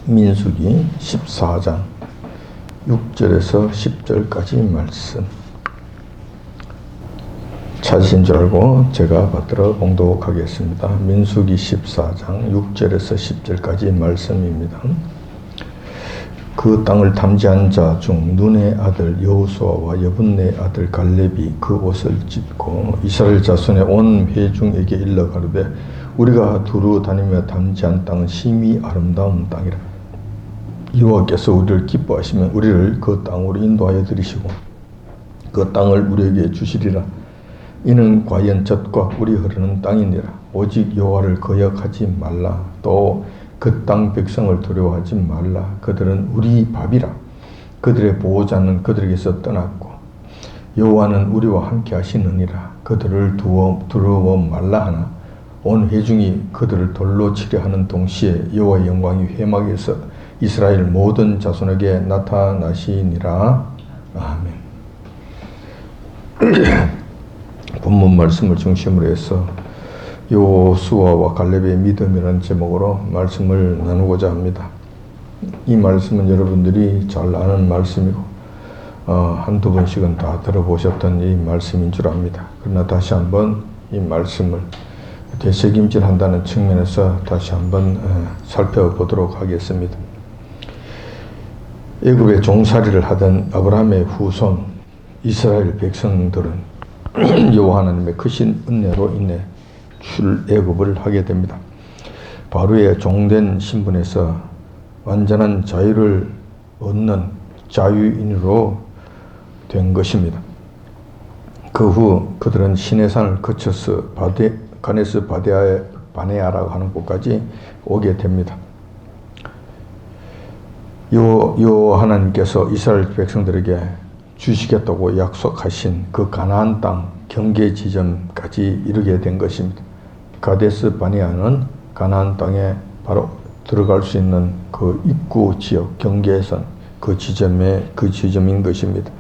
민수기 14장 6절에서 10절까지 말씀. 찾으신 줄 알고 제가 받들어 봉독하겠습니다. 민수기 14장 6절에서 10절까지 말씀입니다. 그 땅을 탐지한 자 중 눈의 아들 여호수아와 여분네 아들 갈렙이 그 옷을 찢고 이스라엘 자손의 온 회중에게 일러 가로되 우리가 두루 다니며 탐지한 땅은 심히 아름다운 땅이라. 여호와께서 우리를 기뻐하시면 우리를 그 땅으로 인도하여 들이시고 그 땅을 우리에게 주시리라. 이는 과연 젖과 꿀이 흐르는 땅이니라. 오직 여호와를 거역하지 말라. 또 그 땅 백성을 두려워하지 말라. 그들은 우리 밥이라. 그들의 보호자는 그들에게서 떠났고 여호와는 우리와 함께 하시느니라. 그들을 두려워 말라 하나 온 회중이 그들을 돌로 치려 하는 동시에 여호와의 영광이 회막에서 이스라엘 모든 자손에게 나타나시니라. 아멘. 본문 말씀을 중심으로 해서 여호수아와 갈렙의 믿음이라는 제목으로 말씀을 나누고자 합니다. 이 말씀은 여러분들이 잘 아는 말씀이고 한두 번씩은 다 들어보셨던 이 말씀인 줄 압니다. 그러나 다시 한번 이 말씀을 되새김질한다는 측면에서 다시 한번 살펴보도록 하겠습니다. 애굽에 종살이를 하던 아브라함의 후손 이스라엘 백성들은 여호와 하나님의 크신 은혜로 인해 출애굽을 하게 됩니다. 바로의 종된 신분에서 완전한 자유를 얻는 자유인으로 된 것입니다. 그 후 그들은 시내산을 거쳐서 가네스 바네아라고 하는 곳까지 오게 됩니다. 여호와 하나님께서 이스라엘 백성들에게 주시겠다고 약속하신 그 가나안 땅 경계 지점까지 이르게 된 것입니다. 가데스 바네아는 가나안 땅에 바로 들어갈 수 있는 그 입구 지역 경계선 그 지점인 것입니다.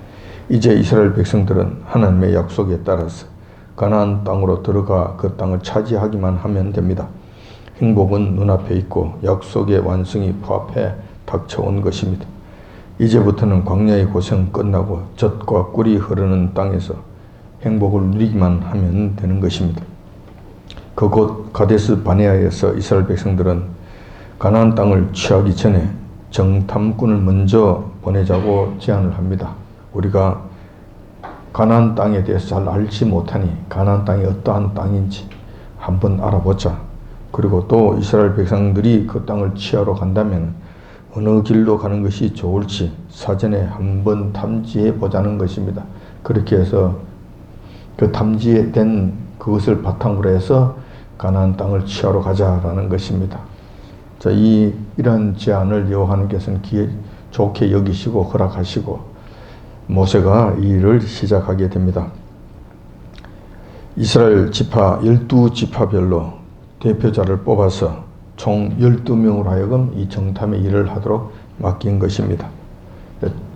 이제 이스라엘 백성들은 하나님의 약속에 따라서 가나안 땅으로 들어가 그 땅을 차지하기만 하면 됩니다. 행복은 눈앞에 있고 약속의 완성이 코앞에 닥쳐온 것입니다. 이제부터는 광야의 고생은 끝나고 젖과 꿀이 흐르는 땅에서 행복을 누리기만 하면 되는 것입니다. 그곳 가데스 바네아에서 이스라엘 백성들은 가나안 땅을 취하기 전에 정탐꾼을 먼저 보내자고 제안을 합니다. 우리가 가나안 땅에 대해서 잘 알지 못하니 가나안 땅이 어떠한 땅인지 한번 알아보자. 그리고 또 이스라엘 백성들이 그 땅을 취하러 간다면 어느 길로 가는 것이 좋을지 사전에 한번 탐지해 보자는 것입니다. 그렇게 해서 그 탐지된 그것을 바탕으로 해서 가나안 땅을 취하러 가자라는 것입니다. 자, 이러한 제안을 여호와 하나님께서는 좋게 여기시고 허락하시고 모세가 이 일을 시작하게 됩니다. 이스라엘 지파 12지파별로 대표자를 뽑아서 총 12명으로 하여금 이 정탐의 일을 하도록 맡긴 것입니다.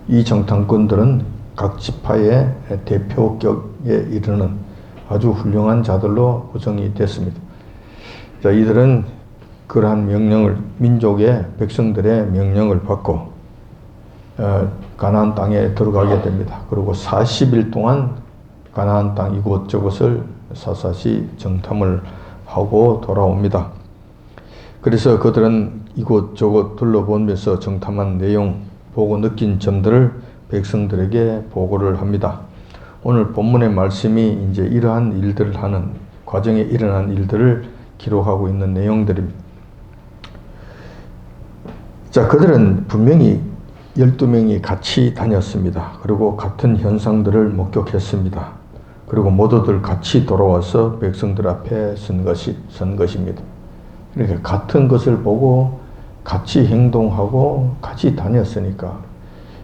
이 정탐꾼들은 각 지파의 대표격에 이르는 아주 훌륭한 자들로 구성이 됐습니다. 자, 이들은 그러한 명령을 민족의 백성들의 명령을 받고 가나안 땅에 들어가게 됩니다. 그리고 40일 동안 가나안 땅 이곳저곳을 샅샅이 정탐을 하고 돌아옵니다. 그래서 그들은 이곳저곳 둘러보면서 정탐한 내용, 보고 느낀 점들을 백성들에게 보고를 합니다. 오늘 본문의 말씀이 이제 이러한 일들을 하는 과정에 일어난 일들을 기록하고 있는 내용들입니다. 자, 그들은 분명히 12명이 같이 다녔습니다. 그리고 같은 현상들을 목격했습니다. 그리고 모두들 같이 돌아와서 백성들 앞에 선 것입니다. 그러니까 같은 것을 보고 같이 행동하고 같이 다녔으니까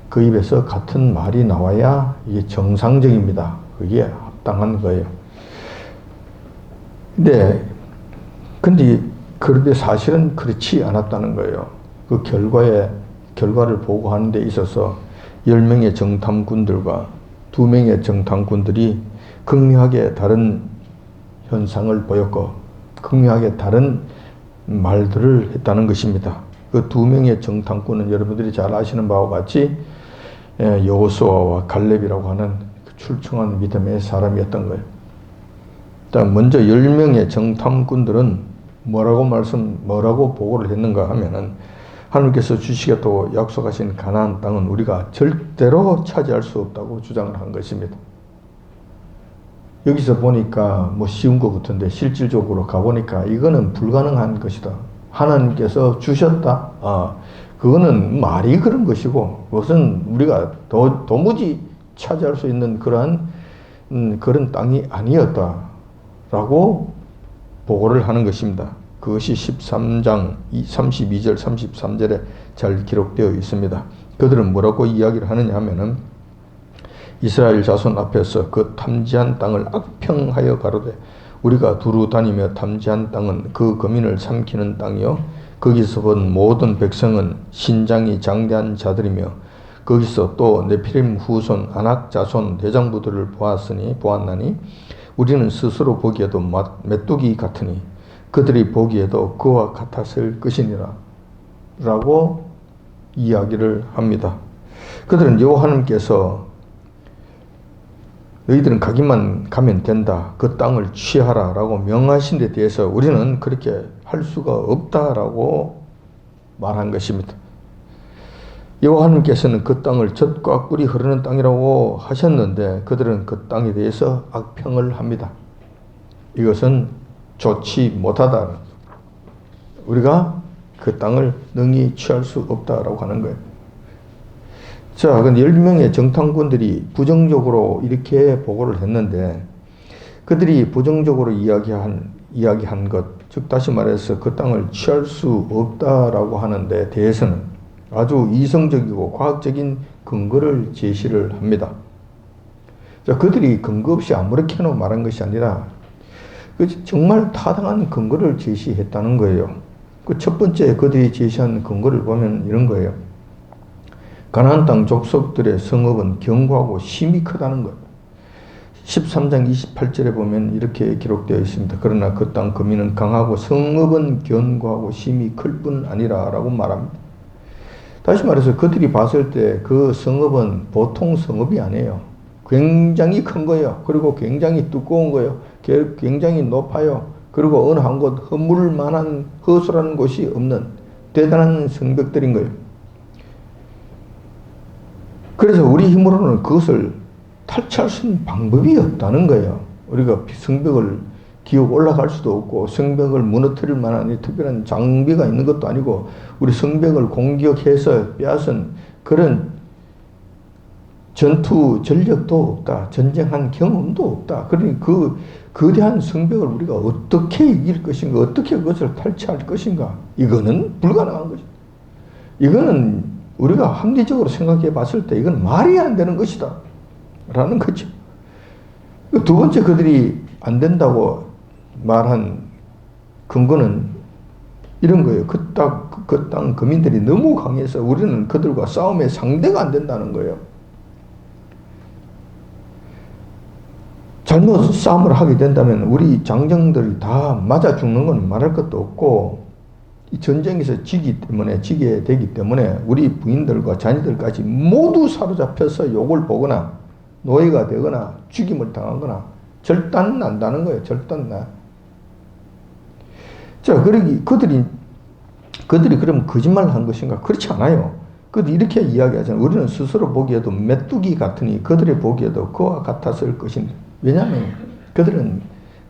그 입에서 같은 말이 나와야 이게 정상적입니다. 그게 합당한 거예요. 그런데 사실은 그렇지 않았다는 거예요. 그 결과를 보고하는 데 있어서 10명의 정탐꾼들과 2명의 정탐꾼들이 극명하게 다른 현상을 보였고 극명하게 다른 말들을 했다는 것입니다. 그 두 명의 정탐꾼은 여러분들이 잘 아시는 바와 같이 여호수아와 갈렙이라고 하는 출중한 믿음의 사람이었던 거예요. 먼저 10명의 정탐꾼들은 뭐라고 보고를 했는가 하면은 하나님께서 주시겠다고 약속하신 가나안 땅은 우리가 절대로 차지할 수 없다고 주장을 한 것입니다. 여기서 보니까 뭐 쉬운 것 같은데 실질적으로 가보니까 이거는 불가능한 것이다. 하나님께서 주셨다. 그거는 말이 그런 것이고 그것은 우리가 도무지 차지할 수 있는 그런 땅이 아니었다라고 보고를 하는 것입니다. 그것이 13장 32절 33절에 잘 기록되어 있습니다. 그들은 뭐라고 이야기를 하느냐 하면은 이스라엘 자손 앞에서 그 탐지한 땅을 악평하여 가로되 우리가 두루 다니며 탐지한 땅은 그 거민을 삼키는 땅이요 거기서 본 모든 백성은 신장이 장대한 자들이며 거기서 또 네피림 후손 아낙 자손 대장부들을 보았나니 우리는 스스로 보기에도 메뚜기 같으니 그들이 보기에도 그와 같았을 것이니라 라고 이야기를 합니다. 그들은 여호와 하나님께서 너희들은 가기만 가면 된다. 그 땅을 취하라 라고 명하신 데 대해서 우리는 그렇게 할 수가 없다라고 말한 것입니다. 여호와 하나님께서는 그 땅을 젖과 꿀이 흐르는 땅이라고 하셨는데 그들은 그 땅에 대해서 악평을 합니다. 이것은 좋지 못하다. 우리가 그 땅을 능히 취할 수 없다라고 하는 거예요. 자, 그 10명의 정탐꾼들이 부정적으로 이렇게 보고를 했는데 그들이 부정적으로 이야기한 것, 즉 다시 말해서 그 땅을 취할 수 없다라고 하는 데 대해서는 아주 이성적이고 과학적인 근거를 제시를 합니다. 자, 그들이 근거 없이 아무렇게나 말한 것이 아니라 정말 타당한 근거를 제시했다는 거예요. 그 첫 번째 그들이 제시한 근거를 보면 이런 거예요. 가나안 땅 족속들의 성읍은 견고하고 힘이 크다는 것. 13장 28절에 보면 이렇게 기록되어 있습니다. 그러나 그 땅 거민은 강하고 성읍은 견고하고 힘이 클 뿐 아니라 라고 말합니다. 다시 말해서 그들이 봤을 때 그 성읍은 보통 성읍이 아니에요. 굉장히 큰 거예요. 그리고 굉장히 두꺼운 거예요. 굉장히 높아요. 그리고 어느 한 곳 허물을 만한 허술한 곳이 없는 대단한 성벽들인 거예요. 그래서 우리 힘으로는 그것을 탈취할 수 있는 방법이 없다는 거예요. 우리가 성벽을 기어 올라갈 수도 없고 성벽을 무너뜨릴 만한 특별한 장비가 있는 것도 아니고 우리 성벽을 공격해서 빼앗은 그런 전투 전력도 없다. 전쟁한 경험도 없다. 그러니 그 거대한 성벽을 우리가 어떻게 이길 것인가, 어떻게 그것을 탈취할 것인가, 이거는 불가능한 거죠. 이거는 우리가 합리적으로 생각해 봤을 때 이건 말이 안 되는 것이다 라는 거죠. 두 번째 그들이 안 된다고 말한 근거는 이런 거예요. 그 땅 거민들이 너무 강해서 우리는 그들과 싸움의 상대가 안 된다는 거예요. 잘못 싸움을 하게 된다면 우리 장정들이 다 맞아 죽는 건 말할 것도 없고 이 전쟁에서 지게 되기 때문에 우리 부인들과 자녀들까지 모두 사로잡혀서 욕을 보거나 노예가 되거나 죽임을 당하거나 절단 난다는 거예요. 절단 나. 자, 그들이 그럼 거짓말을 한 것인가? 그렇지 않아요. 그들이 이렇게 이야기하잖아요. 우리는 스스로 보기에도 메뚜기 같으니 그들이 보기에도 그와 같았을 것인데. 왜냐하면 그들은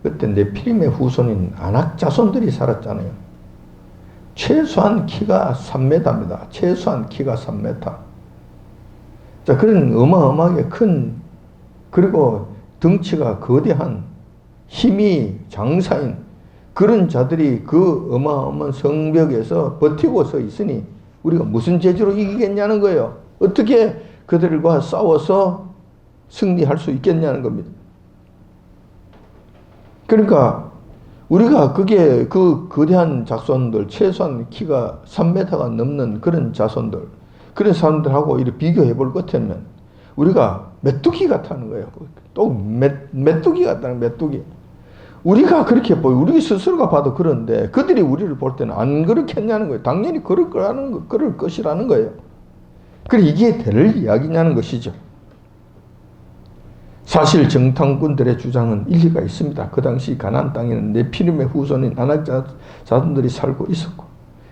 그때 네피림의 후손인 아낙 자손들이 살았잖아요. 최소한 키가 3m입니다. 최소한 키가 3m. 자, 그런 어마어마하게 큰, 그리고 덩치가 거대한 힘이 장사인 그런 자들이 그 어마어마한 성벽에서 버티고 서 있으니 우리가 무슨 재주로 이기겠냐는 거예요. 어떻게 그들과 싸워서 승리할 수 있겠냐는 겁니다. 그러니까 우리가 그게 그 거대한 자손들, 최소한 키가 3m가 넘는 그런 자손들, 그런 사람들하고 이렇게 비교해 볼 것 같으면 우리가 메뚜기 같다는 거예요. 또 메뚜기 같다는 메뚜기. 우리가 그렇게 보여. 우리 스스로가 봐도 그런데 그들이 우리를 볼 때는 안 그렇겠냐는 거예요. 당연히 그럴 것이라는 거예요. 그래 이게 될 이야기냐는 것이죠. 사실 정탐꾼들의 주장은 일리가 있습니다. 그 당시 가나안 땅에는 네피림의 후손인 아낙 자손들이 살고 있었고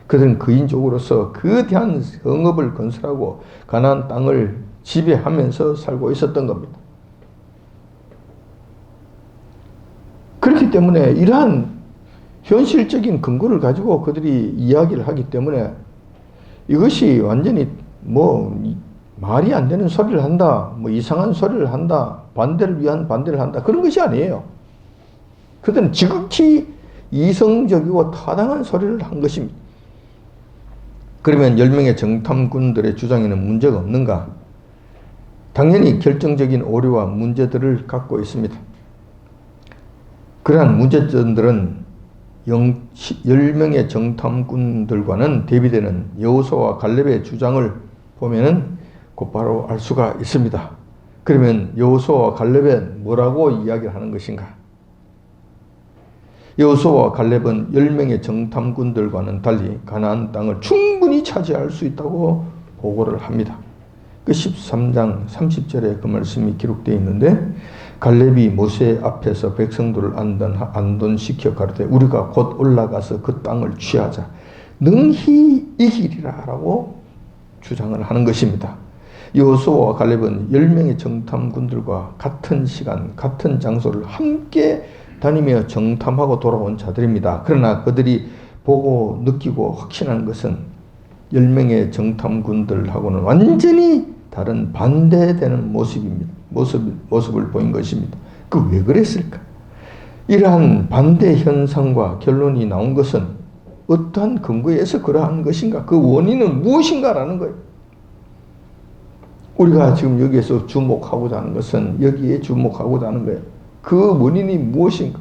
그들은 그인족으로서 거대한 성읍을 건설하고 가나안 땅을 지배하면서 살고 있었던 겁니다. 그렇기 때문에 이러한 현실적인 근거를 가지고 그들이 이야기를 하기 때문에 이것이 완전히 말이 안 되는 소리를 한다, 이상한 소리를 한다, 반대를 위한 반대를 한다, 그런 것이 아니에요. 그들은 지극히 이성적이고 타당한 소리를 한 것입니다. 그러면 10명의 정탐꾼들의 주장에는 문제가 없는가? 당연히 결정적인 오류와 문제들을 갖고 있습니다. 그러한 문제점들은 10명의 정탐꾼들과는 대비되는 여호수아와 갈렙의 주장을 보면은 곧바로 알 수가 있습니다. 그러면 여호수아와 갈렙은 뭐라고 이야기를 하는 것인가? 여호수아와 갈렙은 10명의 정탐꾼들과는 달리 가나안 땅을 충분히 차지할 수 있다고 보고를 합니다. 그 13장 30절에 그 말씀이 기록되어 있는데 갈렙이 모세 앞에서 백성들을 안돈시켜 가르되 우리가 곧 올라가서 그 땅을 취하자 능히 이기리라 라고 주장을 하는 것입니다. 여호수아와 갈렙은 10명의 정탐꾼들과 같은 시간 같은 장소를 함께 다니며 정탐하고 돌아온 자들입니다. 그러나 그들이 보고 느끼고 확신한 것은 10명의 정탐꾼들하고는 완전히 다른 반대되는 모습을 보인 것입니다. 그 왜 그랬을까? 이러한 반대 현상과 결론이 나온 것은 어떠한 근거에서 그러한 것인가? 그 원인은 무엇인가라는 거예요. 우리가 지금 여기에서 주목하고자 하는 것은 여기에 주목하고자 하는 거예요. 그 원인이 무엇인가?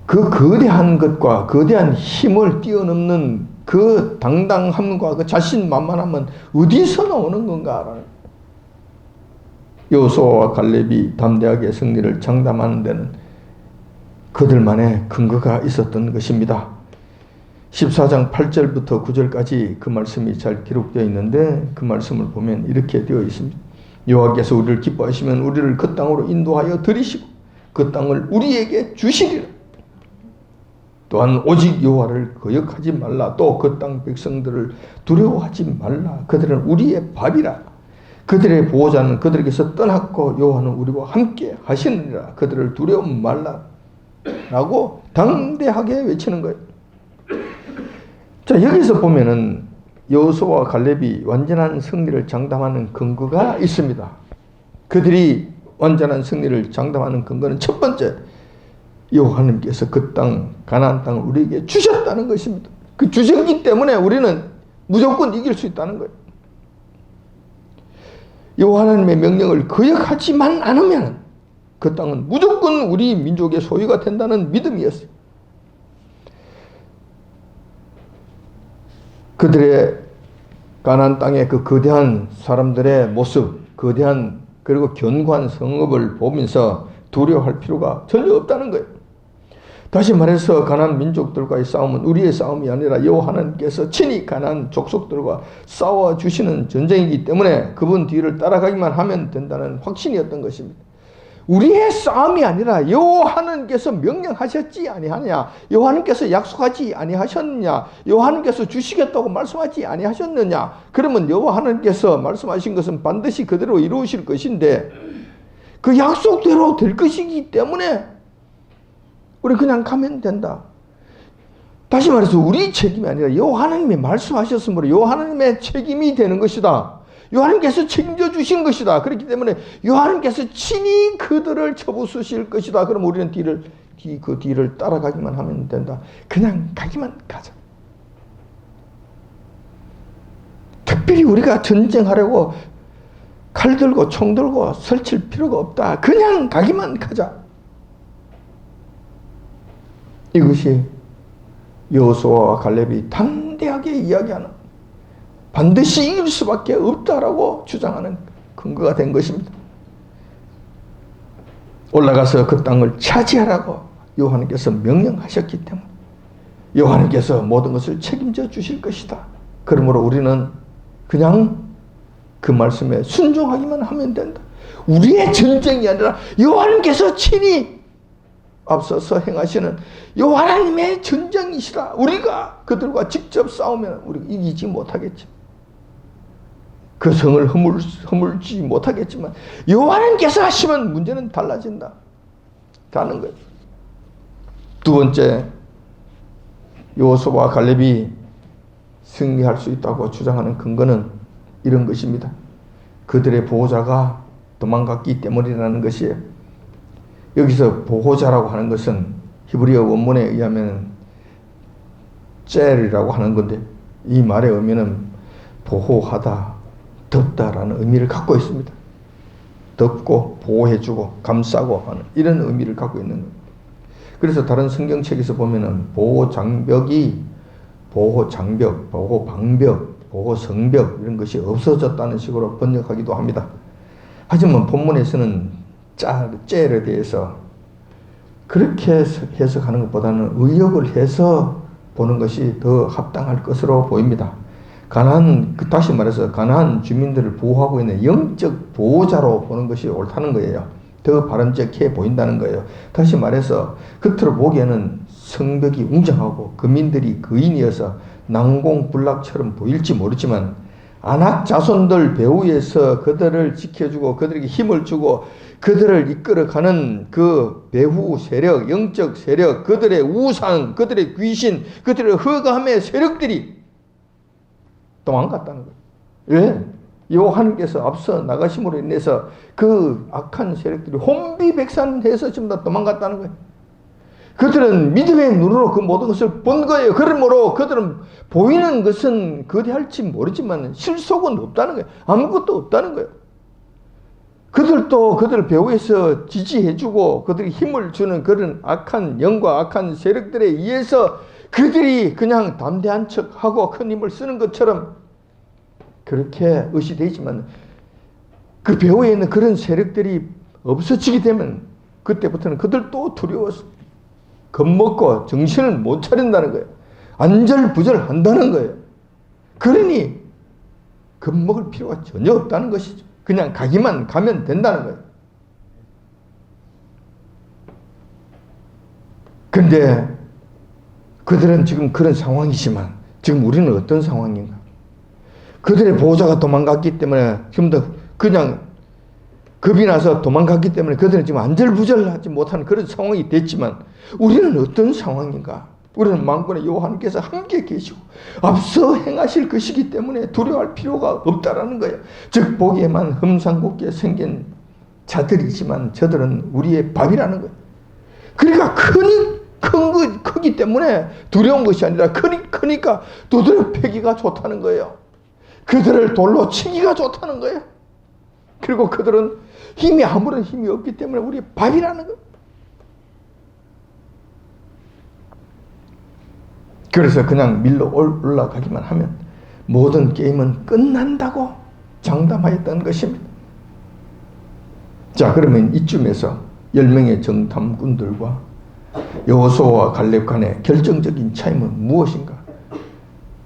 그 거대한 것과 거대한 힘을 뛰어넘는 그 당당함과 그 자신만만함은 어디서 나오는 건가라는 여호수아와 갈렙이 담대하게 승리를 장담하는 데는 그들만의 근거가 있었던 것입니다. 14장 8절부터 9절까지 그 말씀이 잘 기록되어 있는데 그 말씀을 보면 이렇게 되어 있습니다. 여호와께서 우리를 기뻐하시면 우리를 그 땅으로 인도하여 들이시고 그 땅을 우리에게 주시리라. 또한 오직 여호와를 거역하지 말라. 또 그 땅 백성들을 두려워하지 말라. 그들은 우리의 밥이라. 그들의 보호자는 그들에게서 떠났고 여호와는 우리와 함께 하시느니라. 그들을 두려워 말라. 라고 당대하게 외치는 거예요. 자, 여기서 보면은 여호수아와 갈렙이 완전한 승리를 장담하는 근거가 있습니다. 그들이 완전한 승리를 장담하는 근거는 첫 번째, 여호와님께서 그 땅, 가나안 땅을 우리에게 주셨다는 것입니다. 그 주셨기 때문에 우리는 무조건 이길 수 있다는 거예요. 여호와 하나님의 명령을 거역하지만 않으면 그 땅은 무조건 우리 민족의 소유가 된다는 믿음이었어요. 그들의 가나안 땅의 그 거대한 사람들의 모습, 거대한 그리고 견고한 성읍을 보면서 두려워할 필요가 전혀 없다는 거예요. 다시 말해서 가나안 민족들과의 싸움은 우리의 싸움이 아니라 여호와 하나님께서 친히 가나안 족속들과 싸워주시는 전쟁이기 때문에 그분 뒤를 따라가기만 하면 된다는 확신이었던 것입니다. 우리의 싸움이 아니라 여호와 하나님께서 명령하셨지 아니하냐, 여호와 하나님께서 약속하지 아니하셨느냐, 여호와 하나님께서 주시겠다고 말씀하지 아니하셨느냐. 그러면 여호와 하나님께서 말씀하신 것은 반드시 그대로 이루실 것인데 그 약속대로 될 것이기 때문에 우리 그냥 가면 된다. 다시 말해서 우리 책임이 아니라 여호와 하나님이 말씀하셨으므로 여호와 하나님의 책임이 되는 것이다. 여호와 하나님께서 책임져 주신 것이다. 그렇기 때문에 여호와 하나님께서 친히 그들을 쳐부수실 것이다. 그럼 우리는 그 뒤를 따라가기만 하면 된다. 그냥 가기만 가자. 특별히 우리가 전쟁하려고 칼 들고 총 들고 설칠 필요가 없다. 그냥 가기만 가자. 이것이 여호수아와 갈렙이 담대하게 이야기하는 반드시 이길 수밖에 없다라고 주장하는 근거가 된 것입니다. 올라가서 그 땅을 차지하라고 여호와님께서 명령하셨기 때문에 여호와님께서 모든 것을 책임져 주실 것이다. 그러므로 우리는 그냥 그 말씀에 순종하기만 하면 된다. 우리의 전쟁이 아니라 여호와님께서 친히 앞서서 행하시는 여호와 하나님의 전쟁이시라. 우리가 그들과 직접 싸우면 우리가 이기지 못하겠지. 그 성을 허물지 못하겠지만 여호와 하나님께서 하시면 문제는 달라진다. 라는 거예요. 두 번째, 여호수아와 갈렙이 승리할 수 있다고 주장하는 근거는 이런 것입니다. 그들의 보호자가 도망갔기 때문이라는 것이에요. 여기서 보호자라고 하는 것은 히브리어 원문에 의하면 젤이라고 하는 건데 이 말의 의미는 보호하다, 덮다라는 의미를 갖고 있습니다. 덮고 보호해주고 감싸고 하는 이런 의미를 갖고 있는 겁니다. 그래서 다른 성경책에서 보면은 보호장벽, 보호방벽, 보호성벽 이런 것이 없어졌다는 식으로 번역하기도 합니다. 하지만 본문에서는 짤에 대해서 그렇게 해석하는 것보다는 의역을 해서 보는 것이 더 합당할 것으로 보입니다. 다시 말해서 가나안 주민들을 보호하고 있는 영적 보호자로 보는 것이 옳다는 거예요. 더 바람직해 보인다는 거예요. 다시 말해서 겉으로 보기에는 성벽이 웅장하고 거민들이 거인이어서 난공불락처럼 보일지 모르지만 아낙 자손들 배후에서 그들을 지켜주고 그들에게 힘을 주고 그들을 이끌어가는 그 배후 세력, 영적 세력, 그들의 우상, 그들의 귀신, 그들의 허감의 세력들이 도망갔다는 거예요. 왜? 여호와님께서 앞서 나가심으로 인해서 그 악한 세력들이 혼비백산해서 전부 다 도망갔다는 거예요. 그들은 믿음의 눈으로 그 모든 것을 본 거예요. 그러므로 그들은 보이는 것은 거대할지 모르지만 실속은 없다는 거예요. 아무것도 없다는 거예요. 그들도 그들 배후에서 지지해주고 그들이 힘을 주는 그런 악한 영과 악한 세력들에 의해서 그들이 그냥 담대한 척하고 큰 힘을 쓰는 것처럼 그렇게 의시되지만 그 배후에 있는 그런 세력들이 없어지게 되면 그때부터는 그들도 두려워서 겁먹고 정신을 못 차린다는 거예요. 안절부절한다는 거예요. 그러니 겁먹을 필요가 전혀 없다는 것이죠. 그냥 가기만 가면 된다는 거예요. 그런데 그들은 지금 그런 상황이지만 지금 우리는 어떤 상황인가? 그들의 보호자가 도망갔기 때문에 지금 더 그냥 겁이 나서 도망갔기 때문에 그들은 지금 안절부절하지 못하는 그런 상황이 됐지만 우리는 어떤 상황인가? 우리는 만군의 여호와님께서 함께 계시고 앞서 행하실 것이기 때문에 두려워할 필요가 없다라는 거예요. 즉 보기에만 험상궂게 생긴 자들이지만 저들은 우리의 밥이라는 거예요. 그러니까 크기 때문에 두려운 것이 아니라 크니까 두드려 패기가 좋다는 거예요. 그들을 돌로 치기가 좋다는 거예요. 그리고 그들은 아무런 힘이 없기 때문에 우리의 밥이라는 거예요. 그래서 그냥 밀러 올라가기만 하면 모든 게임은 끝난다고 장담하였던 것입니다. 자, 그러면 이쯤에서 10명의 정탐꾼들과 여호수아와 갈렙 간의 결정적인 차이는 무엇인가?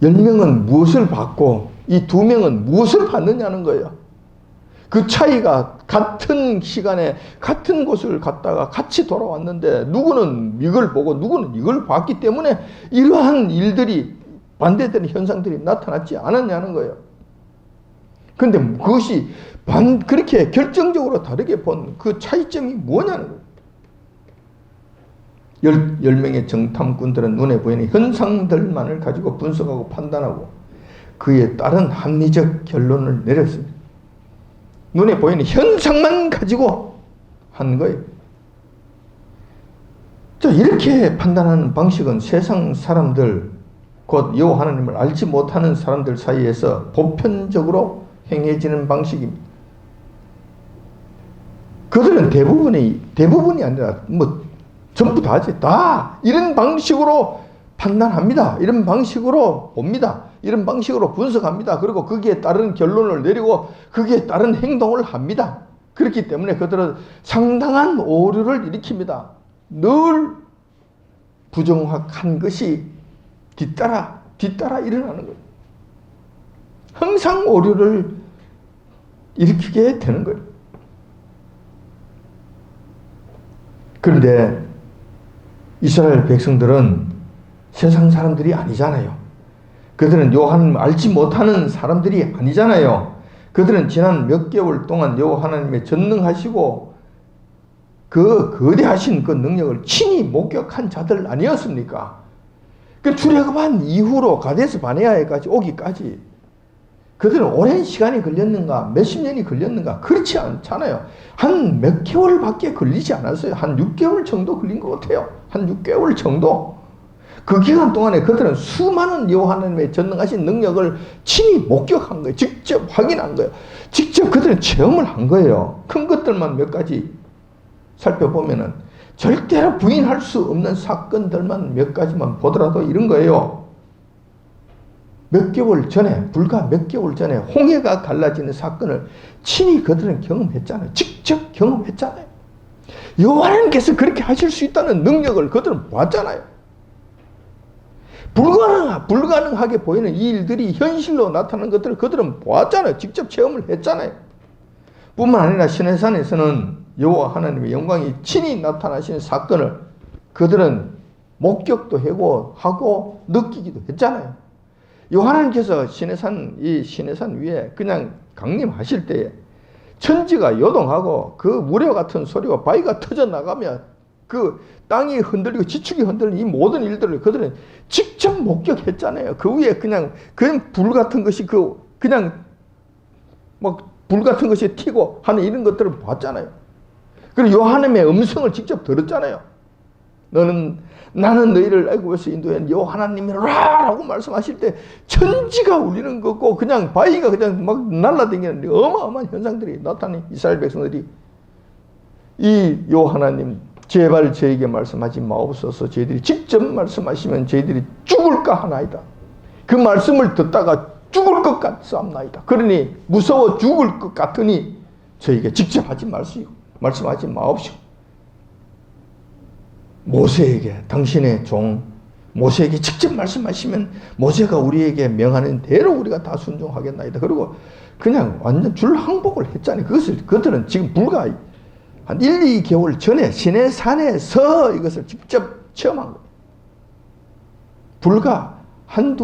10명은 무엇을 받고 이 2명은 무엇을 받느냐는 거예요. 그 차이가 같은 시간에 같은 곳을 갔다가 같이 돌아왔는데 누구는 이걸 보고 누구는 이걸 봤기 때문에 이러한 일들이 반대되는 현상들이 나타났지 않았냐는 거예요. 그런데 그것이 그렇게 결정적으로 다르게 본 그 차이점이 뭐냐는 거예요. 10명의 정탐꾼들은 눈에 보이는 현상들만을 가지고 분석하고 판단하고 그에 따른 합리적 결론을 내렸습니다. 눈에 보이는 현상만 가지고 한 거예요. 자, 이렇게 판단하는 방식은 세상 사람들, 곧 여호와 하나님을 알지 못하는 사람들 사이에서 보편적으로 행해지는 방식입니다. 그들은 대부분이 아니라 전부 다지. 다 이런 방식으로 판단합니다. 이런 방식으로 봅니다. 이런 방식으로 분석합니다. 그리고 거기에 따른 결론을 내리고 거기에 따른 행동을 합니다. 그렇기 때문에 그들은 상당한 오류를 일으킵니다. 늘 부정확한 것이 뒤따라 일어나는 거예요. 항상 오류를 일으키게 되는 거예요. 그런데 이스라엘 백성들은 세상 사람들이 아니잖아요. 그들은 요한을 알지 못하는 사람들이 아니잖아요. 그들은 지난 몇 개월 동안 여호와 하나님의 전능하시고 그 거대하신 그 능력을 친히 목격한 자들 아니었습니까? 그 출애굽한 이후로 가데스 바네아에까지 오기까지 그들은 오랜 시간이 걸렸는가, 몇십 년이 걸렸는가? 그렇지 않잖아요. 한 몇 개월밖에 걸리지 않았어요. 한 6개월 정도 걸린 것 같아요. 한 6개월 정도. 그 기간 동안에 그들은 수많은 여호와 하나님의 전능하신 능력을 친히 목격한 거예요. 직접 확인한 거예요. 직접 그들은 체험을 한 거예요. 큰 것들만 몇 가지 살펴보면은 절대로 부인할 수 없는 사건들만 몇 가지만 보더라도 이런 거예요. 몇 개월 전에, 불과 몇 개월 전에 홍해가 갈라지는 사건을 친히 그들은 경험했잖아요. 직접 경험했잖아요. 여호와 하나님께서 그렇게 하실 수 있다는 능력을 그들은 봤잖아요. 불가능하게 보이는 이 일들이 현실로 나타나는 것들을 그들은 보았잖아요. 직접 체험을 했잖아요. 뿐만 아니라 시내산에서는 여호와 하나님의 영광이 친히 나타나시는 사건을 그들은 목격도 하고 느끼기도 했잖아요. 하나님께서 이 시내산 위에 그냥 강림하실 때에 천지가 요동하고 그 무려 같은 소리와 바위가 터져 나가며 그 땅이 흔들리고 지축이 흔들리는 이 모든 일들을 그들은 직접 목격했잖아요. 그 위에 그냥 불 같은 것이 그냥 불 같은 것이 튀고 하는 이런 것들을 봤잖아요. 그리고 하나님의 음성을 직접 들었잖아요. 나는 너희를 애굽에서 인도한 여호와 하나님이라고 말씀하실 때 천지가 울리는 거고 그냥 바위가 그냥 막 날아다니는 어마어마한 현상들이 나타나는 이스라엘 백성들이 이 여호와 하나님 제발 저에게 말씀하지 마옵소서. 저희들이 직접 말씀하시면 저희들이 죽을까 하나이다. 그 말씀을 듣다가 죽을 것 같사옵나이다. 그러니 무서워 죽을 것 같으니 저에게 직접 하지 말시오. 말씀하지 마옵시오. 모세에게 당신의 종 모세에게 직접 말씀하시면 모세가 우리에게 명하는 대로 우리가 다 순종하겠나이다. 그리고 그냥 완전 줄항복을 했잖아요. 그것을 그들은 지금 불과 한 1, 2개월 전에 시내산에서 이것을 직접 체험한 거예요. 불과 한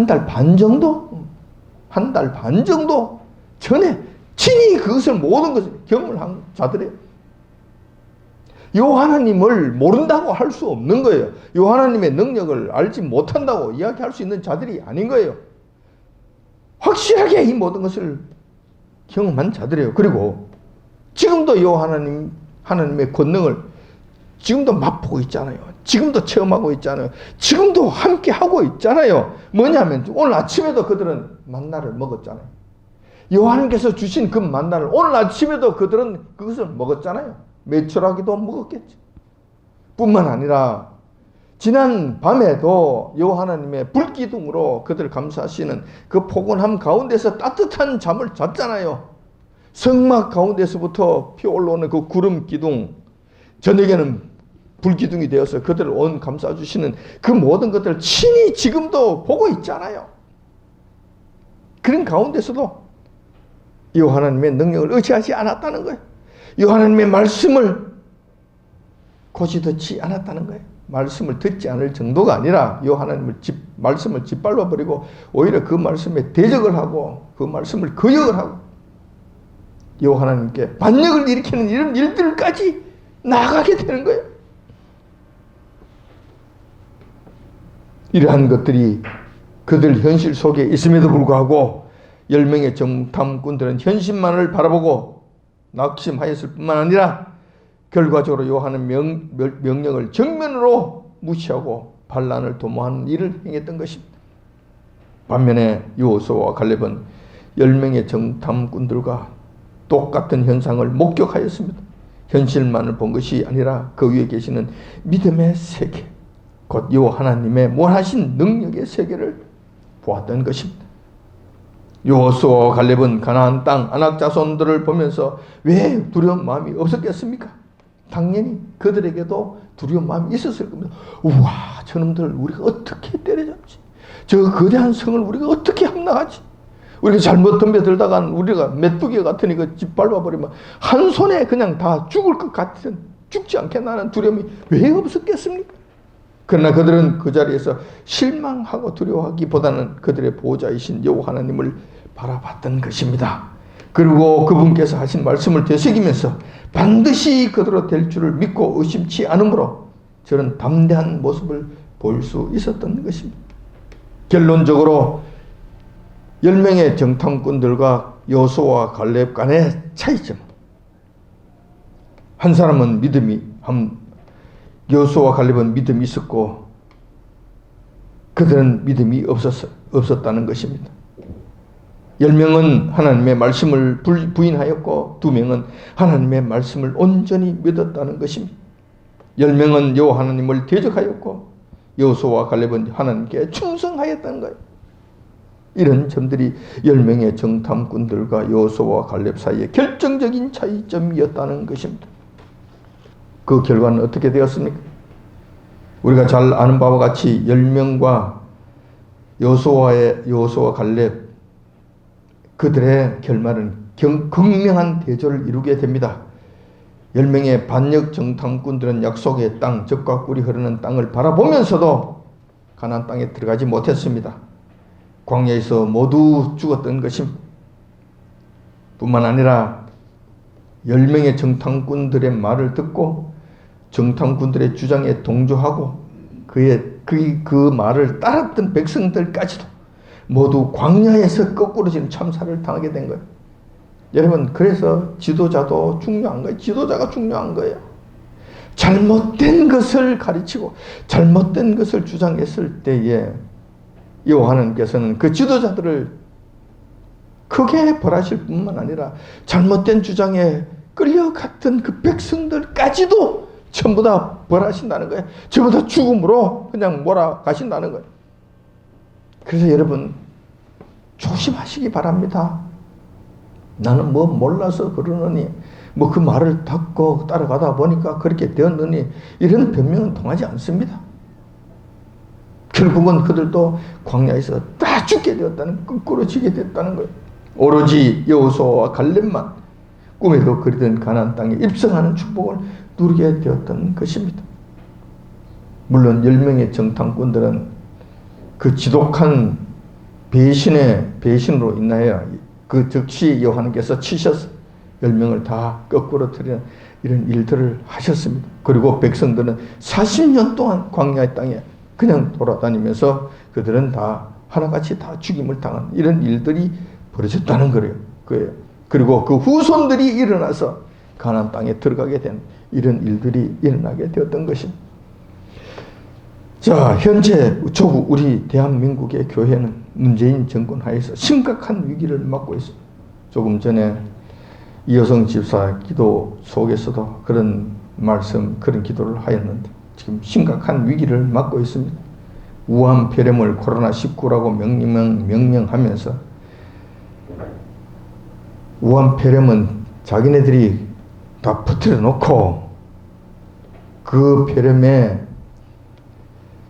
달 반 정도? 한 달 반 정도 전에 친히 그것을 모든 것을 경험을 한 자들이에요. 여호와 하나님을 모른다고 할 수 없는 거예요. 여호와 하나님의 능력을 알지 못한다고 이야기할 수 있는 자들이 아닌 거예요. 확실하게 이 모든 것을 경험한 자들이에요. 그리고 지금도 여호와 하나님의 권능을 지금도 맛보고 있잖아요. 지금도 체험하고 있잖아요. 지금도 함께 하고 있잖아요. 뭐냐면 오늘 아침에도 그들은 만나를 먹었잖아요. 여호와 하나님께서 주신 그 만나를 오늘 아침에도 그들은 그것을 먹었잖아요. 매출하기도 먹었겠죠. 뿐만 아니라 지난 밤에도 여호와 하나님의 불기둥으로 그들을 감싸시는 그 포근함 가운데서 따뜻한 잠을 잤잖아요. 성막 가운데서부터 피어올라오는 그 구름 기둥, 저녁에는 불기둥이 되어서 그들을 온 감싸주시는 그 모든 것들을 친히 지금도 보고 있잖아요. 그런 가운데서도 여호와 하나님의 능력을 의지하지 않았다는 거예요. 여호와 하나님의 말씀을 고지 듣지 않았다는 거예요. 말씀을 듣지 않을 정도가 아니라 여호와 하나님의 말씀을 짓밟아 버리고 오히려 그 말씀에 대적을 하고 그 말씀을 거역을 하고 여호와 하나님께 반역을 일으키는 이런 일들까지 나아가게 되는 거예요. 이러한 것들이 그들 현실 속에 있음에도 불구하고 10명의 정탐꾼들은 현실만을 바라보고 낙심하였을 뿐만 아니라 결과적으로 요한은 명령을 정면으로 무시하고 반란을 도모하는 일을 행했던 것입니다. 반면에 여호수아와 갈렙은 10명의 정탐꾼들과 똑같은 현상을 목격하였습니다. 현실만을 본 것이 아니라 그 위에 계시는 믿음의 세계, 곧 여호와 하나님의 무한하신 능력의 세계를 보았던 것입니다. 여호수아와 갈렙은 가나안 땅 아낙 자손들을 보면서 왜 두려운 마음이 없었겠습니까? 당연히 그들에게도 두려운 마음이 있었을 겁니다. 우와, 저놈들 우리가 어떻게 때려잡지? 저 거대한 성을 우리가 어떻게 함락하지? 우리가 잘못 덤벼들다간 우리가 메뚜기 같으니 그 집 밟아버리면 한 손에 그냥 다 죽을 것 같은, 죽지 않겠나는 두려움이 왜 없었겠습니까? 그러나 그들은 그 자리에서 실망하고 두려워하기보다는 그들의 보호자이신 여호와 하나님을 바라봤던 것입니다. 그리고 그분께서 하신 말씀을 되새기면서 반드시 그대로 될 줄을 믿고 의심치 않으므로 저런 담대한 모습을 보일 수 있었던 것입니다. 결론적으로 10명의 정탐꾼들과 여호수아와 갈렙 간의 차이점. 한 사람은 여호수아와 갈렙은 믿음이 있었고 그들은 믿음이 없었다는 것입니다. 10명은 하나님의 말씀을 부인하였고 2명은 하나님의 말씀을 온전히 믿었다는 것입니다. 10명은 여호와 하나님을 대적하였고 여호수아와 갈렙은 하나님께 충성하였다는 거예요. 이런 점들이 10명의 정탐꾼들과 여호수아와 갈렙 사이의 결정적인 차이점이었다는 것입니다. 그 결과는 어떻게 되었습니까? 우리가 잘 아는 바와 같이 10명과 여호수아와 갈렙 그들의 결말은 극명한 대조를 이루게 됩니다. 10명의 반역 정탐꾼들은 약속의 땅, 젖과 꿀이 흐르는 땅을 바라보면서도 가나안 땅에 들어가지 못했습니다. 광야에서 모두 죽었던 것입니다. 뿐만 아니라 10명의 정탐꾼들의 말을 듣고 정탐꾼들의 주장에 동조하고 그 말을 따랐던 백성들까지도 모두 광야에서 거꾸로 지는 참사를 당하게 된 거예요. 여러분, 그래서 지도자도 중요한 거예요. 지도자가 중요한 거예요. 잘못된 것을 가르치고 잘못된 것을 주장했을 때에 여호와 하나님께서는 그 지도자들을 크게 벌하실 뿐만 아니라 잘못된 주장에 끌려갔던 그 백성들까지도 전부 다 벌하신다는 거예요. 전부 다 죽음으로 그냥 몰아가신다는 거예요. 그래서 여러분 조심하시기 바랍니다. 나는 뭐 몰라서 그러느니 뭐 그 말을 듣고 따라가다 보니까 그렇게 되었느니 이런 변명은 통하지 않습니다. 결국은 그들도 광야에서 다 죽게 되었다는, 거꾸로 지게 됐다는 거예요. 오로지 여호수아와 갈렙만 꿈에도 그리던 가나안 땅에 입성하는 축복을 누리게 되었던 것입니다. 물론 10명의 정탐꾼들은 그 지독한 배신으로 인하여 그 즉시 여호와께서 치셔서 10명을 다 거꾸로 틀리는 이런 일들을 하셨습니다. 그리고 백성들은 40년 동안 광야의 땅에 그냥 돌아다니면서 그들은 다 하나같이 다 죽임을 당한 이런 일들이 벌어졌다는 거예요. 그리고 그 후손들이 일어나서 가나안 땅에 들어가게 된 이런 일들이 일어나게 되었던 것입니다. 자, 현재 조국 우리 대한민국의 교회는 문재인 정권 하에서 심각한 위기를 맞고 있습니다. 조금 전에 이여성 집사 기도 속에서도 그런 기도를 하였는데 지금 심각한 위기를 맞고 있습니다. 우한 폐렴을 코로나19라고 명명하면서 우한 폐렴은 자기네들이 다 퍼뜨려 놓고 그 폐렴의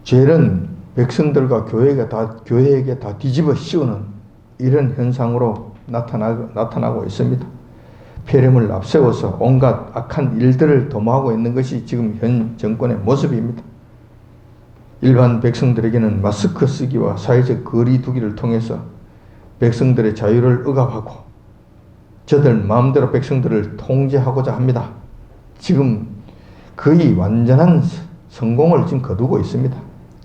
죄는 백성들과 교회에게 다 뒤집어 씌우는 이런 현상으로 나타나고 있습니다. 폐렴을 앞세워서 온갖 악한 일들을 도모하고 있는 것이 지금 현 정권의 모습입니다. 일반 백성들에게는 마스크 쓰기와 사회적 거리 두기를 통해서 백성들의 자유를 억압하고 저들 마음대로 백성들을 통제하고자 합니다. 지금 거의 완전한 성공을 지금 거두고 있습니다.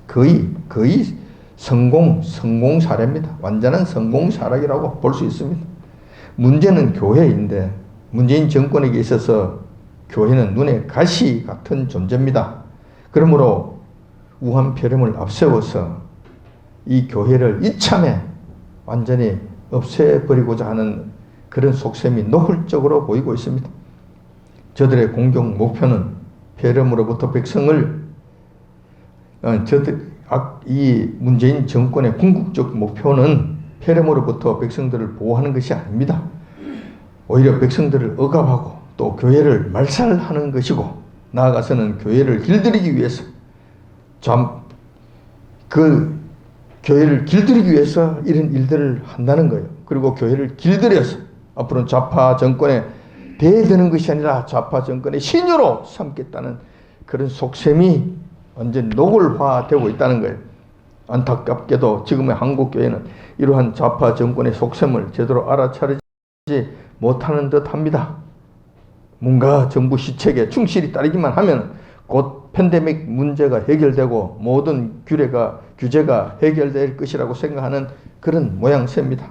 거의 성공 사례입니다. 완전한 성공 사례라고 볼 수 있습니다. 문제는 교회인데 문재인 정권에게 있어서 교회는 눈에 가시 같은 존재입니다. 그러므로 우한 폐렴을 앞세워서 이 교회를 이참에 완전히 없애버리고자 하는 그런 속셈이 노골적으로 보이고 있습니다. 저들의 공격 목표는 폐렴으로부터 백성을 이 문재인 정권의 궁극적 목표는 폐렴으로부터 백성들을 보호하는 것이 아닙니다. 오히려 백성들을 억압하고 또 교회를 말살하는 것이고 나아가서는 교회를 길들이기 위해서 그 교회를 길들이기 위해서 이런 일들을 한다는 거예요. 그리고 교회를 길들여서 앞으로는 좌파 정권에 대드는 것이 아니라 좌파 정권의 신유로 삼겠다는 그런 속셈이 완전히 노골화되고 있다는 거예요. 안타깝게도 지금의 한국교회는 이러한 좌파 정권의 속셈을 제대로 알아차리지 못하는 듯합니다. 뭔가 정부 시책에 충실히 따르기만 하면 곧 팬데믹 문제가 해결되고 모든 규제가 해결될 것이라고 생각하는 그런 모양새입니다.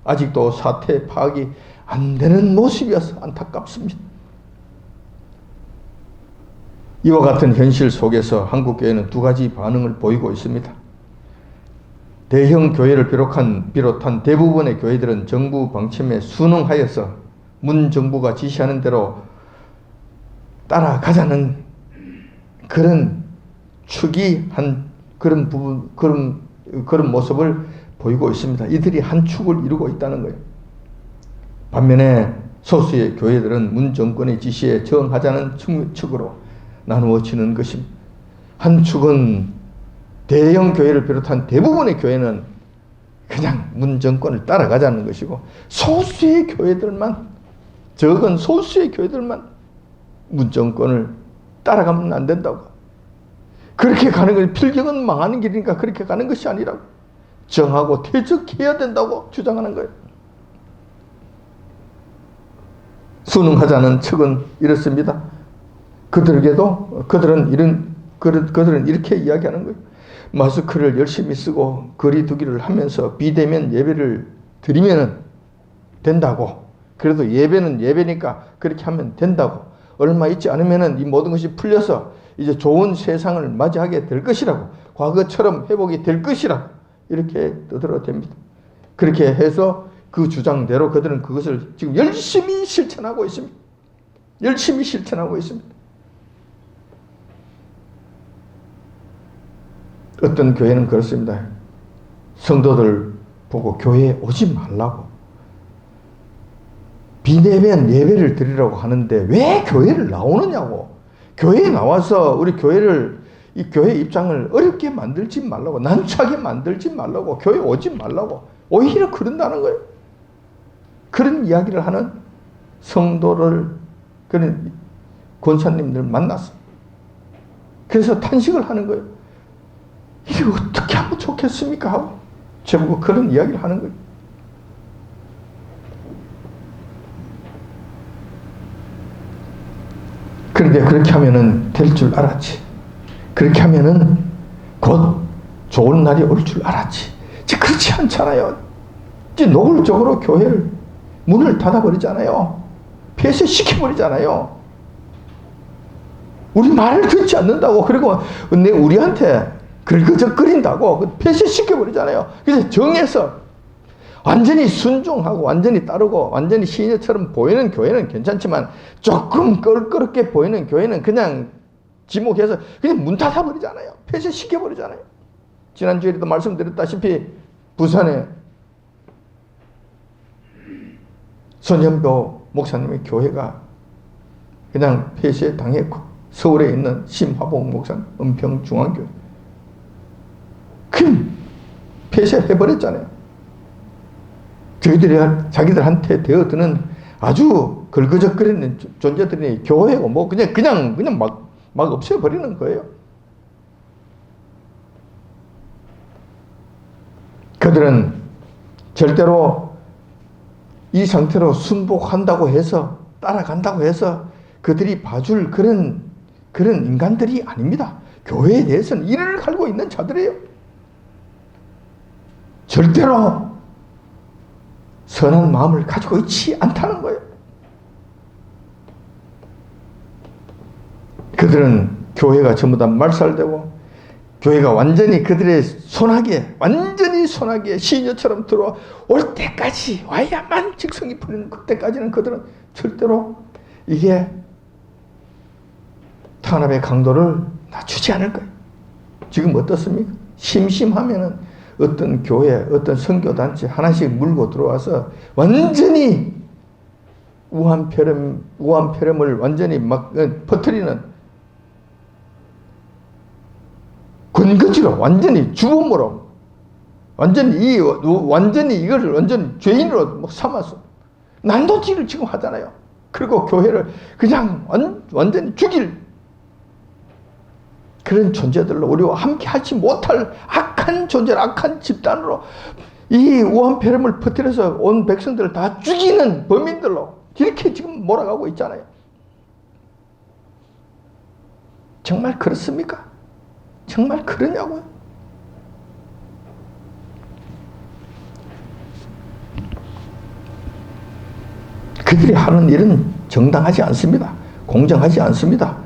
아직도 사태 파악이 안 되는 모습이어서 안타깝습니다. 이와 같은 현실 속에서 한국교회는 두 가지 반응을 보이고 있습니다. 대형 교회를 비롯한 대부분의 교회들은 정부 방침에 순응하여서 문 정부가 지시하는 대로 따라가자는 그런 축이한 그런 부분, 그런 모습을 보이고 있습니다. 이들이 한 축을 이루고 있다는 거예요. 반면에 소수의 교회들은 문 정권의 지시에 저항하자는 축으로 나누어지는 것입니다. 한 축은 대형 교회를 비롯한 대부분의 교회는 그냥 문 정권을 따라가자는 것이고, 소수의 교회들만, 적은 소수의 교회들만 문 정권을 따라가면 안 된다고. 그렇게 가는 것이 필경은 망하는 길이니까 그렇게 가는 것이 아니라고. 정하고 퇴적해야 된다고 주장하는 거예요. 순응하자는 측은 이렇습니다. 그들은 이렇게 이야기하는 거예요. 마스크를 열심히 쓰고 거리 두기를 하면서 비대면 예배를 드리면 된다고. 그래도 예배는 예배니까 그렇게 하면 된다고. 얼마 있지 않으면 이 모든 것이 풀려서 이제 좋은 세상을 맞이하게 될 것이라고. 과거처럼 회복이 될 것이라고. 이렇게 떠들어댑니다. 그렇게 해서 그 주장대로 그들은 그것을 지금 열심히 실천하고 있습니다. 열심히 실천하고 있습니다. 어떤 교회는 그렇습니다. 성도들 보고 교회에 오지 말라고. 비대면 예배를 드리라고 하는데 왜 교회를 나오느냐고. 교회에 나와서 우리 이 교회 입장을 어렵게 만들지 말라고, 난처하게 만들지 말라고, 교회 오지 말라고, 오히려 그런다는 거예요. 그런 이야기를 하는 성도를, 그런 권사님들 만났어. 그래서 탄식을 하는 거예요. 이게 어떻게 하면 좋겠습니까? 하고 저보고 그런 이야기를 하는 거예요. 그런데 그렇게 하면은 될 줄 알았지. 그렇게 하면은 곧 좋은 날이 올 줄 알았지. 그렇지 않잖아요. 노골적으로 교회를 문을 닫아버리잖아요. 폐쇄시켜버리잖아요. 우리 말을 듣지 않는다고. 그리고 우리한테 긁어적거린다고 폐쇄시켜버리잖아요. 그래서 정해서 완전히 순종하고 완전히 따르고 완전히 시인처럼 보이는 교회는 괜찮지만 조금 껄끄럽게 보이는 교회는 그냥 지목해서 그냥 문 닫아버리잖아요. 폐쇄시켜버리잖아요. 지난주에도 말씀드렸다시피 부산에 손현보 목사님의 교회가 그냥 폐쇄당했고, 서울에 있는 심화봉 목사님 은평중앙교회 그냥 폐쇄해버렸잖아요. 자기들한테 되어드는 아주 걸거적거리는 존재들이 교회고 뭐 그냥 막 없애버리는 거예요. 그들은 절대로 이 상태로 순복한다고 해서, 따라간다고 해서 그들이 봐줄 그런 인간들이 아닙니다. 교회에 대해서는 이를 갈고 있는 자들이에요. 절대로 선한 마음을 가지고 있지 않다는 거예요. 그들은 교회가 전부 다 말살되고, 교회가 완전히 그들의 완전히 손아귀에 시녀처럼 들어올 때까지 와야만 직성이 풀리는 그때까지는 그들은 절대로 이게 탄압의 강도를 낮추지 않을 거예요. 지금 어떻습니까? 심심하면은 어떤 교회, 어떤 선교단체 하나씩 물고 들어와서 완전히 우한 폐렴을 완전히 막 퍼뜨리는 권거지로 완전히 주범으로 완전히 이거를 완전 죄인으로 삼아서 난도질을 지금 하잖아요. 그리고 교회를 그냥 완전히 죽일 그런 존재들로 우리와 함께 하지 못할 악한 존재로 악한 집단으로 이 우한폐렴을 퍼뜨려서 온 백성들을 다 죽이는 범인들로 이렇게 지금 몰아가고 있잖아요. 정말 그렇습니까? 정말 그러냐고요? 그들이 하는 일은 정당하지 않습니다. 공정하지 않습니다.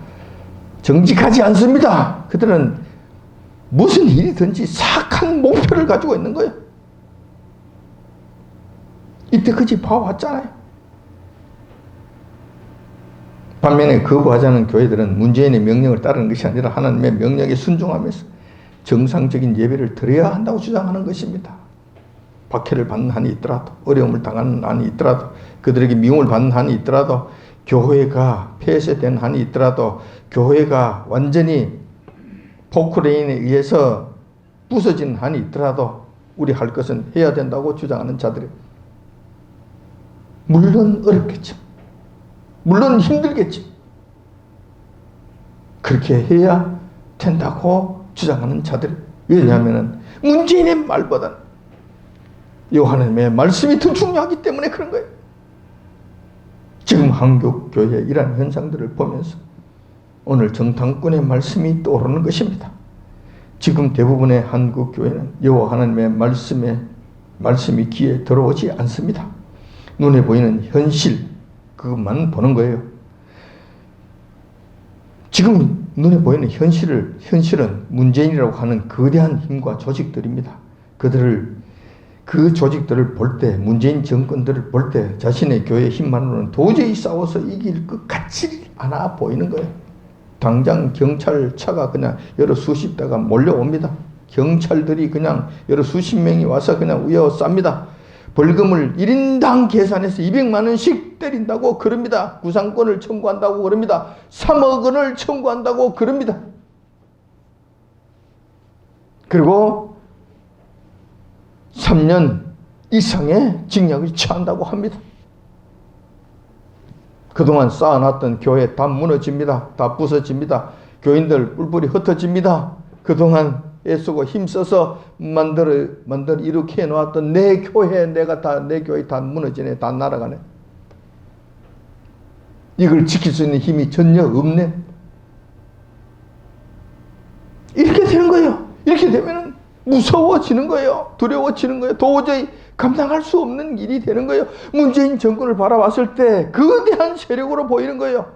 정직하지 않습니다. 그들은 무슨 일이든지 사악한 목표를 가지고 있는 거예요. 이때까지 봐왔잖아요. 반면에 거부하자는 교회들은 문재인의 명령을 따르는 것이 아니라 하나님의 명령에 순종하면서 정상적인 예배를 드려야 한다고 주장하는 것입니다. 박해를 받는 한이 있더라도, 어려움을 당하는 한이 있더라도, 그들에게 미움을 받는 한이 있더라도, 교회가 폐쇄된 한이 있더라도, 교회가 완전히 포크레인에 의해서 부서진 한이 있더라도 우리 할 것은 해야 된다고 주장하는 자들이 물론 어렵겠죠. 물론 힘들겠죠. 그렇게 해야 된다고 주장하는 자들이, 왜냐하면 문재인의 말보다는 하나님의 말씀이 더 중요하기 때문에 그런 거예요. 지금 한국 교회의 이러한 현상들을 보면서 오늘 정탐꾼의 말씀이 떠오르는 것입니다. 지금 대부분의 한국 교회는 여호와 하나님의 말씀이 귀에 들어오지 않습니다. 눈에 보이는 현실 그것만 보는 거예요. 지금 눈에 보이는 현실은 문재인이라고 하는 거대한 힘과 조직들입니다. 그 조직들을 볼 때, 문재인 정권들을 볼 때 자신의 교회 힘만으로는 도저히 싸워서 이길 것 같지 않아 보이는 거예요. 당장 경찰차가 그냥 여러 수십 대가 몰려옵니다. 경찰들이 그냥 여러 수십 명이 와서 그냥 위협쌉니다. 벌금을 1인당 계산해서 200만 원씩 때린다고 그럽니다. 구상권을 청구한다고 그럽니다. 3억 원을 청구한다고 그럽니다. 그리고 3년 이상의 징역을 처한다고 합니다. 그동안 쌓아놨던 교회 다 무너집니다. 다 부서집니다. 교인들 뿔뿔이 흩어집니다. 그동안 애쓰고 힘써서 만들어 이렇게 해놓았던 내 교회 내 교회 다 무너지네. 다 날아가네. 이걸 지킬 수 있는 힘이 전혀 없네. 이렇게 되는 거예요. 이렇게 되면 무서워지는 거예요. 두려워지는 거예요. 도저히 감당할 수 없는 일이 되는 거예요. 문재인 정권을 바라봤을 때 거대한 세력으로 보이는 거예요.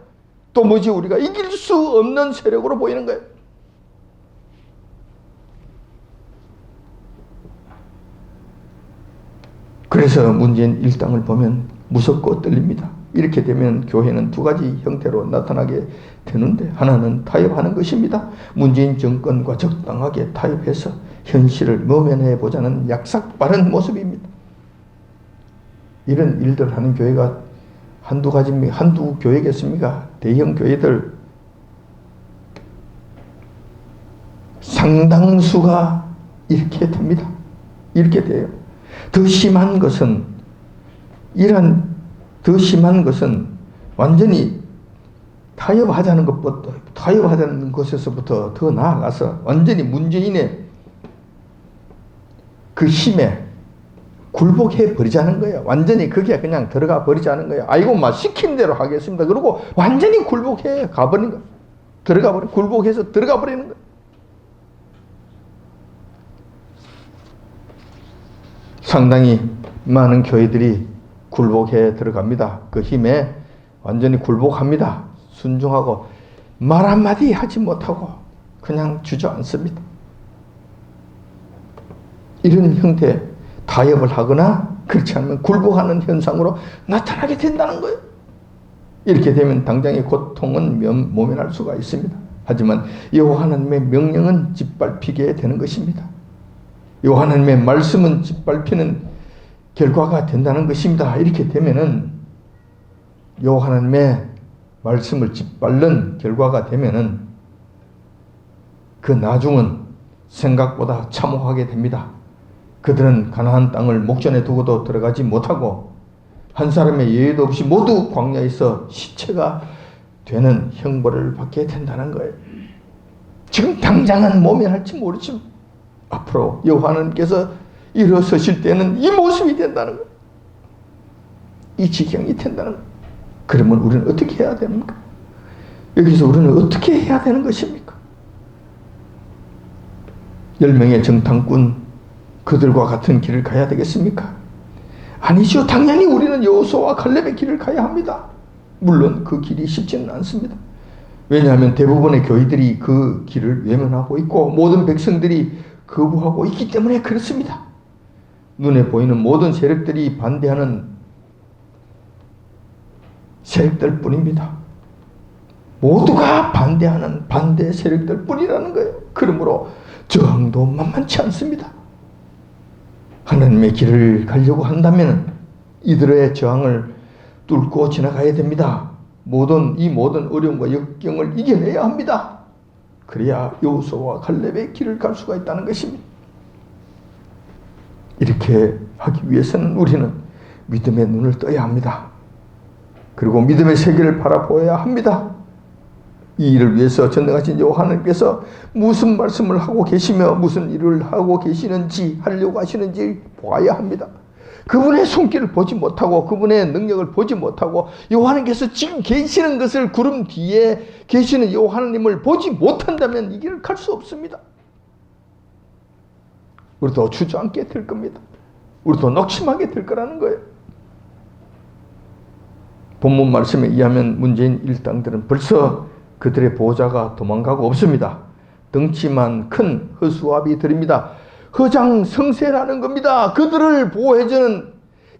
도무지 우리가 이길 수 없는 세력으로 보이는 거예요. 그래서 문재인 일당을 보면 무섭고 떨립니다. 이렇게 되면 교회는 두 가지 형태로 나타나게 되는데, 하나는 타협하는 것입니다. 문재인 정권과 적당하게 타협해서 현실을 모면해 보자는 약삭빠른 모습입니다. 이런 일들 하는 교회가 한두 교회겠습니까? 대형 교회들 상당수가 이렇게 됩니다. 이렇게 돼요. 더 심한 것은 완전히 타협하자는 것에서부터 더 나아가서 완전히 문재인의 그 힘에 굴복해 버리자는 거예요. 완전히 그게 그냥 들어가 버리자는 거예요. 아이고, 시킨 대로 하겠습니다. 그리고 완전히 굴복해 가버리는 거예요. 굴복해서 들어가 버리는 거예요. 상당히 많은 교회들이 굴복해 들어갑니다. 그 힘에 완전히 굴복합니다. 순종하고 말 한마디 하지 못하고 그냥 주저앉습니다. 이런 형태의 타협을 하거나 그렇지 않으면 굴복하는 현상으로 나타나게 된다는 거예요. 이렇게 되면 당장의 고통은 모면할 수가 있습니다. 하지만 여호와 하나님의 명령은 짓밟히게 되는 것입니다. 여호와 하나님의 말씀은 짓밟히는 결과가 된다는 것입니다. 이렇게 되면은 여호와 하나님의 말씀을 짓밟는 결과가 되면은 그 나중은 생각보다 참혹하게 됩니다. 그들은 가나안 땅을 목전에 두고도 들어가지 못하고 한 사람의 예외도 없이 모두 광야에서 시체가 되는 형벌을 받게 된다는 거예요. 지금 당장은 모면할지 모르지만 앞으로 여호와 하나님께서 일어서실 때는 이 모습이 된다는 거예요. 이 지경이 된다는 거예요. 그러면 우리는 어떻게 해야 됩니까? 여기서 우리는 어떻게 해야 되는 것입니까? 10명의 정탐꾼 그들과 같은 길을 가야 되겠습니까? 아니죠. 당연히 우리는 여호수아와 갈렙의 길을 가야 합니다. 물론 그 길이 쉽지는 않습니다. 왜냐하면 대부분의 교회들이 그 길을 외면하고 있고 모든 백성들이 거부하고 있기 때문에 그렇습니다. 눈에 보이는 모든 세력들이 반대하는 세력들 뿐입니다. 모두가 반대하는 반대 세력들 뿐이라는 거예요. 그러므로 저항도 만만치 않습니다. 하나님의 길을 가려고 한다면 이들의 저항을 뚫고 지나가야 됩니다. 이 모든 어려움과 역경을 이겨내야 합니다. 그래야 여호수아와 갈렙의 길을 갈 수가 있다는 것입니다. 이렇게 하기 위해서는 우리는 믿음의 눈을 떠야 합니다. 그리고 믿음의 세계를 바라보아야 합니다. 이 일을 위해서 전능하신 여호와 하나님께서 무슨 말씀을 하고 계시며 무슨 일을 하고 계시는지 하려고 하시는지 보아야 합니다. 그분의 손길을 보지 못하고 그분의 능력을 보지 못하고 여호와 하나님께서 지금 계시는 것을 구름 뒤에 계시는 여호와 하나님을 보지 못한다면 이 길을 갈 수 없습니다. 우리도 주저앉게 될 겁니다. 우리도 낙심하게 될 거라는 거예요. 본문 말씀에 의하면 문재인 일당들은 벌써 그들의 보호자가 도망가고 없습니다. 덩치만 큰 허수아비들입니다. 허장성세라는 겁니다. 그들을 보호해주는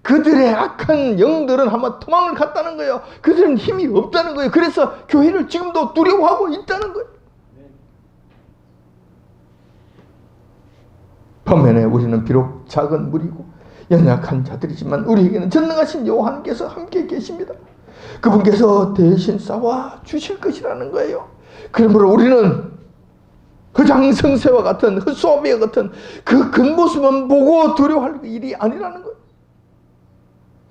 그들의 악한 영들은 아마 도망을 갔다는 거예요. 그들은 힘이 없다는 거예요. 그래서 교회를 지금도 두려워하고 있다는 거예요. 반면에 우리는 비록 작은 무리고 연약한 자들이지만 우리에게는 전능하신 여호와 하나님께서 함께 계십니다. 그분께서 대신 싸워 주실 것이라는 거예요. 그러므로 우리는 허장성세와 같은 허수아비와 같은 그 겉모습만 보고 두려워할 일이 아니라는 거예요.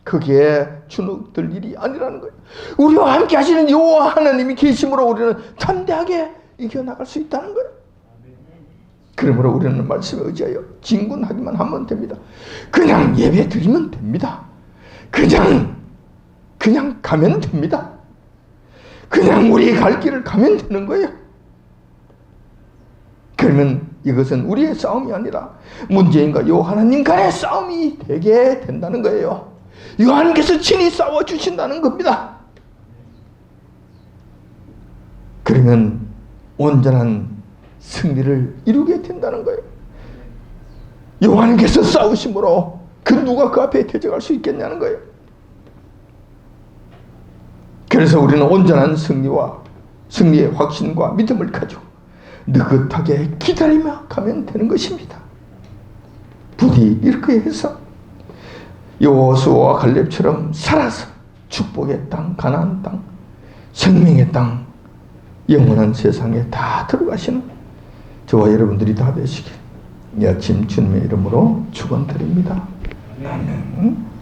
거기에 주눅들 일이 아니라는 거예요. 우리와 함께 하시는 여호와 하나님이 계심으로 우리는 담대하게 이겨나갈 수 있다는 거예요. 그러므로 우리는 말씀에 의지하여 진군하기만 하면 됩니다. 그냥 예배 드리면 됩니다. 그냥 가면 됩니다. 그냥 우리의 갈 길을 가면 되는 거예요. 그러면 이것은 우리의 싸움이 아니라 문재인과 여호와 하나님 간의 싸움이 되게 된다는 거예요. 여호와 하나님께서 친히 싸워주신다는 겁니다. 그러면 온전한 승리를 이루게 된다는 거예요. 여호와 하나님께서 싸우심으로 누가 그 앞에 대적할 수 있겠냐는 거예요. 그래서 우리는 온전한 승리의 확신과 믿음을 가지고 느긋하게 기다리며 가면 되는 것입니다. 부디 이렇게 해서 여호수아와 갈렙처럼 살아서 축복의 땅, 가나안 땅, 생명의 땅, 영원한 세상에 다 들어가시는 저와 여러분들이 다 되시길 이 아침 주님의 이름으로 축원드립니다. 아멘.